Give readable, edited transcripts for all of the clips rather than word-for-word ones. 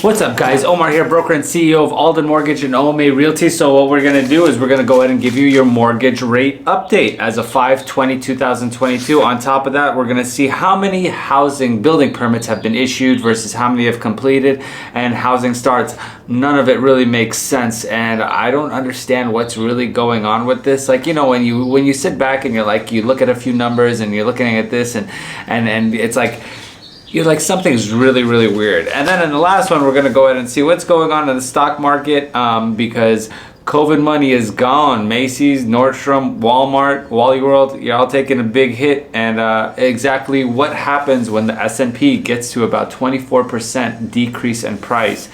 What's up guys, Omar here, broker and CEO of Alden Mortgage and OMA Realty. So what we're going to do is we're going to go ahead and give you your mortgage rate update as of 5/20/2022. On top of that, we're going to see how many housing building permits have been issued versus how many have completed, and housing starts. None of it really makes sense, and I don't understand what's really going on with this. Like, you know, when you sit back and you look at a few numbers and you're looking at this and it's like, you're like, something's really, really weird. And then in the last one, we're going to go ahead and see what's going on in the stock market, because COVID money is gone. Macy's, Nordstrom, Walmart, Wally World, you're all taking a big hit. And exactly what happens when the S&P gets to about 24% decrease in price.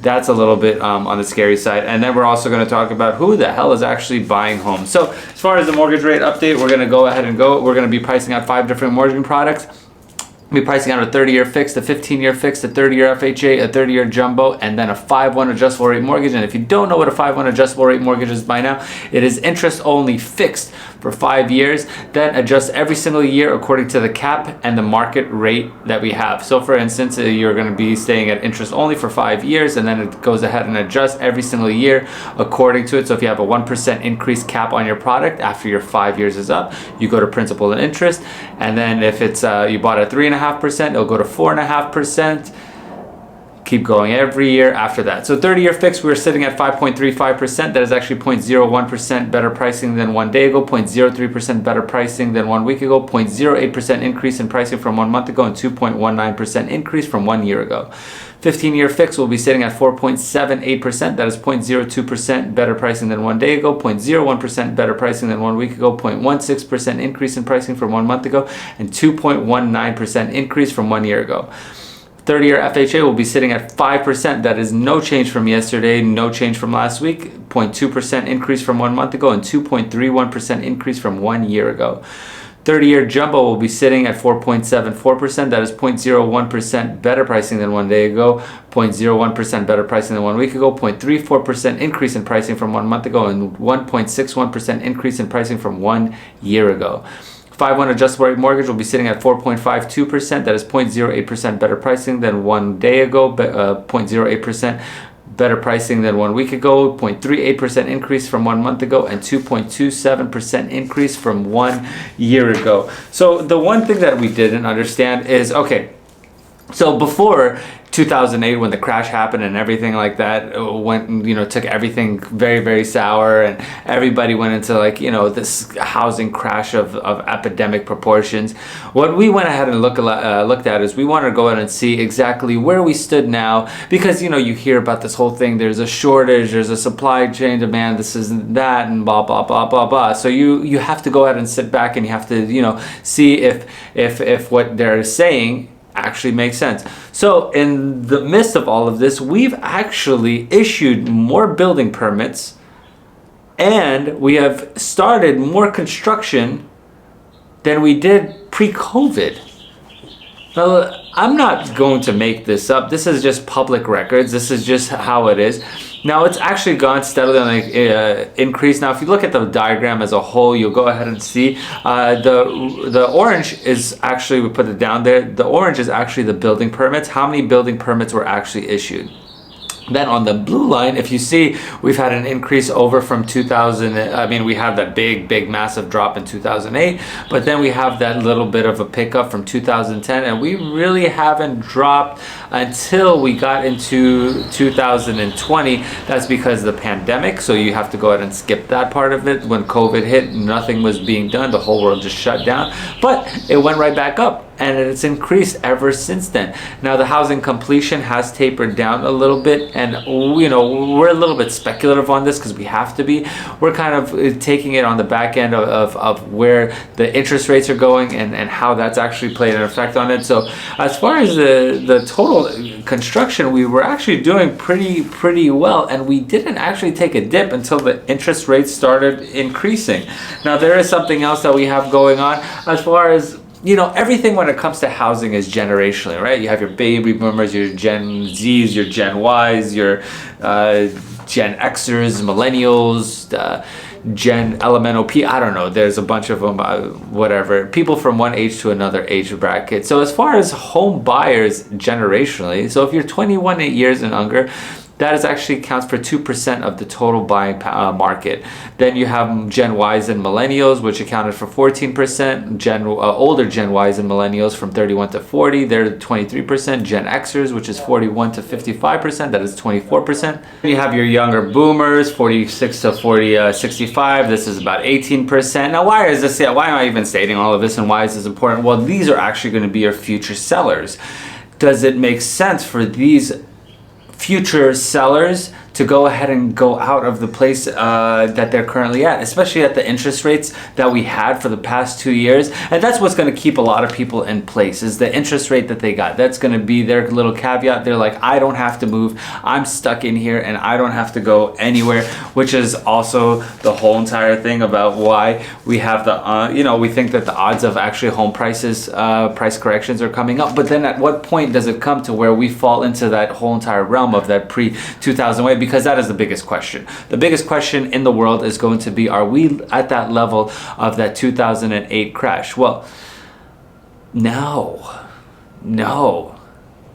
That's a little bit on the scary side. And then we're also going to talk about who the hell is actually buying homes. So as far as the mortgage rate update, we're going to go ahead and we're going to be pricing out 5 different mortgage products. We'll be pricing out a 30-year fixed, a 15-year fixed, a 30-year FHA, a 30-year jumbo, and then a 5/1 adjustable rate mortgage. And if you don't know what a 5/1 adjustable rate mortgage is by now, it is interest only fixed for 5 years, then adjust every single year according to the cap and the market rate that we have. So for instance, you're going to be staying at interest only for 5 years, and then it goes ahead and adjusts every single year according to it. So if you have a 1% increase cap on your product after your 5 years is up, you go to principal and interest. And then if it's you bought at 3.5%, it'll go to 4.5%. Keep going every year after that. So 30-year fixed, we're sitting at 5.35%. That is actually 0.01% better pricing than 1 day ago, 0.03% better pricing than 1 week ago, 0.08% increase in pricing from 1 month ago, and 2.19% increase from 1 year ago. 15-year fixed will be sitting at 4.78%. That is 0.02% better pricing than 1 day ago, 0.01% better pricing than 1 week ago, 0.16% increase in pricing from 1 month ago, and 2.19% increase from 1 year ago. 30-year FHA will be sitting at 5%. That is no change from yesterday, no change from last week, 0.2% increase from 1 month ago, and 2.31% increase from 1 year ago. 30-year jumbo will be sitting at 4.74%. That is 0.01% better pricing than 1 day ago, 0.01% better pricing than 1 week ago, 0.34% increase in pricing from 1 month ago, and 1.61% increase in pricing from 1 year ago. 5/1 adjustable rate mortgage will be sitting at 4.52%. That is 0.08% better pricing than 1 day ago, 0.08% better pricing than 1 week ago, 0.38% increase from 1 month ago, and 2.27% increase from 1 year ago. So the one thing that we didn't understand is, okay, so before 2008, when the crash happened and everything like that went, took everything very, very sour, and everybody went into this housing crash of epidemic proportions. What we went ahead and looked at is we wanted to go ahead and see exactly where we stood now, because you hear about this whole thing. There's a shortage, there's a supply chain demand, this isn't that, and blah blah blah blah blah. So you have to go ahead and sit back and you have to see if what they're saying actually makes sense. So in the midst of all of this, we've actually issued more building permits, and we have started more construction than we did pre-COVID. Now, I'm not going to make this up. This is just public records. This is just how it is. Now, it's actually gone steadily on an increase. Now, if you look at the diagram as a whole, you'll go ahead and see the orange is actually, we put it down there, the orange is actually the building permits. How many building permits were actually issued? Then on the blue line, if you see, we've had an increase over from 2000. I mean, we have that big, massive drop in 2008, but then we have that little bit of a pickup from 2010, and we really haven't dropped until we got into 2020. That's because of the pandemic, so you have to go ahead and skip that part of it. When COVID hit, nothing was being done. The whole world just shut down, but it went right back up, and it's increased ever since then. Now, the housing completion has tapered down a little bit, and we're a little bit speculative on this because we have to be. We're kind of taking it on the back end of where the interest rates are going and how that's actually played an effect on it. So as far as the total construction, we were actually doing pretty well, and we didn't actually take a dip until the interest rates started increasing. Now, there is something else that we have going on as far as everything when it comes to housing is generationally, right? You have your baby boomers, your Gen Zs, your Gen Ys, your Gen Xers, millennials, Gen Elemental P. I don't know. There's a bunch of them, whatever. People from one age to another age bracket. So as far as home buyers generationally, so if you're 21 years and younger, that is actually counts for 2% of the total buying market. Then you have Gen Ys and Millennials, which accounted for 14%. Older Gen Ys and Millennials from 31 to 40, they're 23%. Gen Xers, which is 41 to 55%, that is 24%. Then you have your younger Boomers, 46 to 65, this is about 18%. Now, why am I even stating all of this, and why is this important? Well, these are actually going to be your future sellers. Does it make sense for these future sellers to go ahead and go out of the place that they're currently at, especially at the interest rates that we had for the past 2 years? And that's what's going to keep a lot of people in place, is the interest rate that they got. That's going to be their little caveat. They're like, I don't have to move, I'm stuck in here and I don't have to go anywhere, which is also the whole entire thing about why we have the we think that the odds of actually home prices price corrections are coming up. But then at what point does it come to where we fall into that whole entire realm of that pre-2000 way? Because that is the biggest question. The biggest question in the world is going to be, are we at that level of that 2008 crash? Well, no,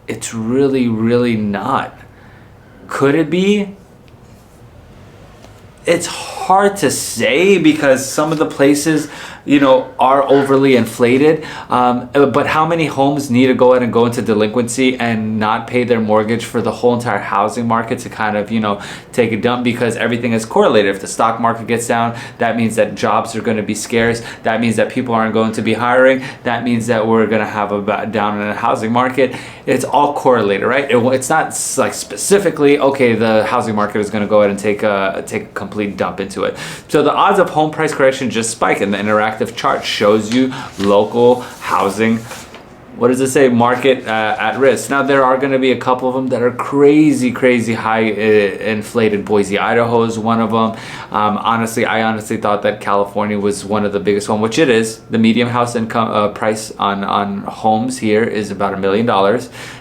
it's really not. Could it be? It's hard to say, because some of the places, are overly inflated. But how many homes need to go ahead and go into delinquency and not pay their mortgage for the whole entire housing market to kind of, take a dump? Because everything is correlated. If the stock market gets down, that means that jobs are going to be scarce. That means that people aren't going to be hiring. That means that we're going to have a down in the housing market. It's all correlated, right? It's not like specifically, okay, the housing market is going to go ahead and take a complete dump into it. So the odds of home price correction just spike, and the interactive chart shows you local housing, what does it say, market at risk. Now, there are going to be a couple of them that are crazy high inflated. Boise, Idaho is one of them. I honestly thought that California was one of the biggest one, which it is. The median house income price on homes here is about $1 million.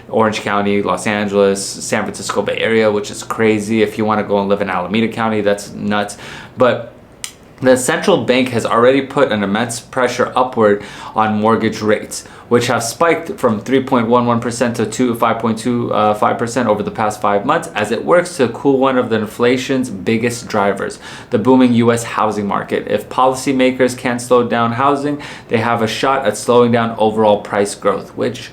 Orange County, Los Angeles, San Francisco Bay Area, which is crazy. If you want to go and live in Alameda County, that's nuts. But the central bank has already put an immense pressure upward on mortgage rates, which have spiked from 3.11% to 5.25% over the past 5 months, as it works to cool one of the inflation's biggest drivers, the booming U.S. housing market. If policymakers can't slow down housing, they have a shot at slowing down overall price growth, which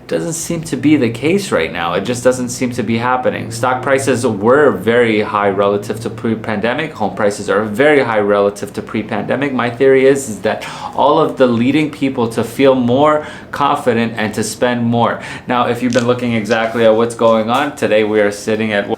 doesn't seem to be the case right now. It just doesn't seem to be happening. Stock prices were very high relative to pre-pandemic. Home prices are very high relative to pre-pandemic. My theory is that all of the leading people to feel more confident and to spend more. Now, if you've been looking exactly at what's going on, today we are sitting at,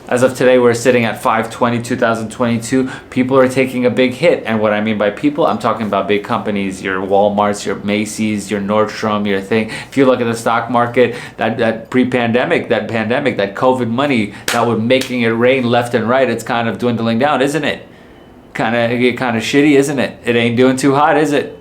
as of today, we're sitting at 5/20/2022. People are taking a big hit. And what I mean by people, I'm talking about big companies, your Walmarts, your Macy's, your Nordstrom, your thing. If you look at the stock market, that pre-pandemic, that COVID money that was making it rain left and right, it's kind of dwindling down, isn't it? Kind of shitty, isn't it? It ain't doing too hot, is it?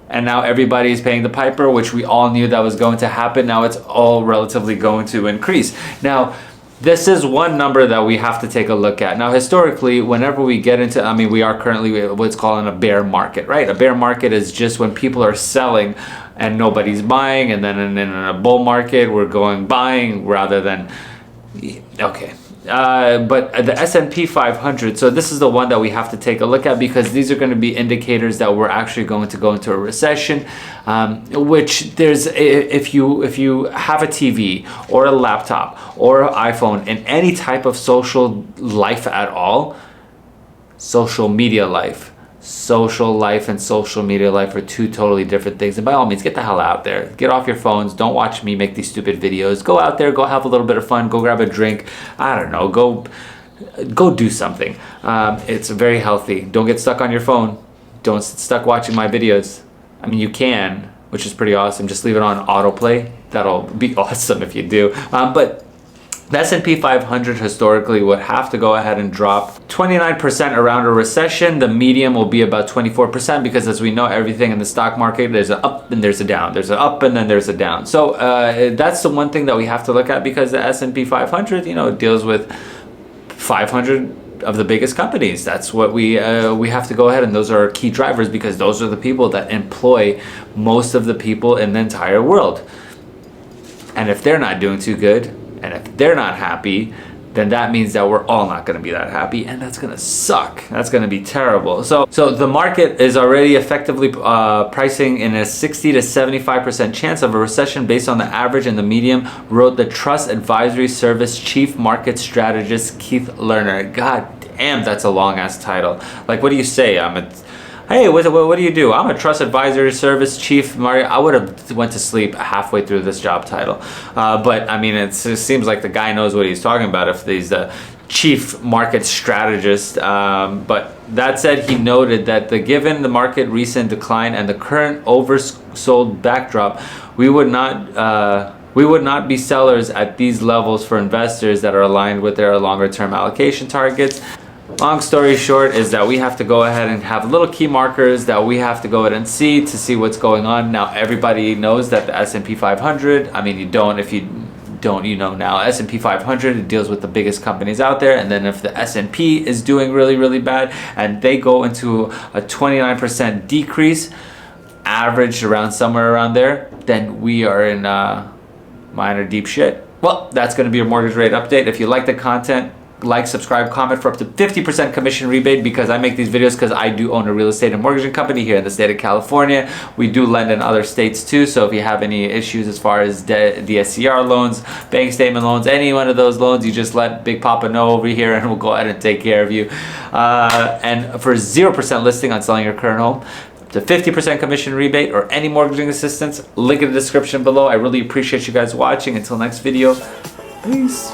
And now everybody is paying the piper, which we all knew that was going to happen. Now it's all relatively going to increase. Now, this is one number that we have to take a look at. Now, historically, whenever we get into, we are currently what's called a bear market, right? A bear market is just when people are selling and nobody's buying, and then in a bull market, we're going buying rather than, okay. But the S&P 500, so this is the one that we have to take a look at, because these are going to be indicators that we're actually going to go into a recession, which there's, if you have a TV or a laptop or an iPhone and any type of social life at all, social life and social media life are two totally different things. And by all means, get the hell out there. Get off your phones. Don't watch me make these stupid videos. Go out there. Go have a little bit of fun. Go grab a drink. I don't know. Go do something. It's very healthy. Don't get stuck on your phone. Don't get stuck watching my videos. You can, which is pretty awesome. Just leave it on autoplay. That'll be awesome if you do. But the S&P 500 historically would have to go ahead and drop 29% around a recession. The median will be about 24%, because as we know, everything in the stock market, there's an up and there's a down. There's an up and then there's a down. So that's the one thing that we have to look at, because the S&P 500, deals with 500 of the biggest companies. That's what we have to go ahead, and those are our key drivers, because those are the people that employ most of the people in the entire world. And if they're not doing too good, and if they're not happy, then that means that we're all not going to be that happy, and that's going to suck. That's going to be terrible. So the market is already effectively pricing in a 60 to 75% chance of a recession based on the average and the medium, wrote the Trust Advisory Service Chief Market Strategist Keith Lerner. God damn, that's a long ass title. Like, what do you say? Hey, what do you do? I'm a Trust Advisory Service Chief. Mario, I would have went to sleep halfway through this job title. But I mean, it seems like the guy knows what he's talking about if he's the Chief Market Strategist. But that said, he noted that given the market recent decline and the current oversold backdrop, we would not be sellers at these levels for investors that are aligned with their longer term allocation targets. Long story short is that we have to go ahead and have little key markers that we have to go ahead and see what's going on. Now, everybody knows that the S&P 500, I mean, you don't, if you don't, you know now, S&P 500, it deals with the biggest companies out there. And then if the S&P is doing really, really bad and they go into a 29% decrease, averaged around somewhere around there, then we are in minor deep shit. Well, that's going to be your mortgage rate update. If you like the content, like, subscribe, comment for up to 50% commission rebate, because I make these videos because I do own a real estate and mortgaging company here in the state of California. We do lend in other states too, so if you have any issues as far as DSCR loans, bank statement loans, any one of those loans, you just let Big Papa know over here and we'll go ahead and take care of you. And for 0% listing on selling your current home, the 50% commission rebate, or any mortgaging assistance, link in the description below. I really appreciate you guys watching. Until next video, peace.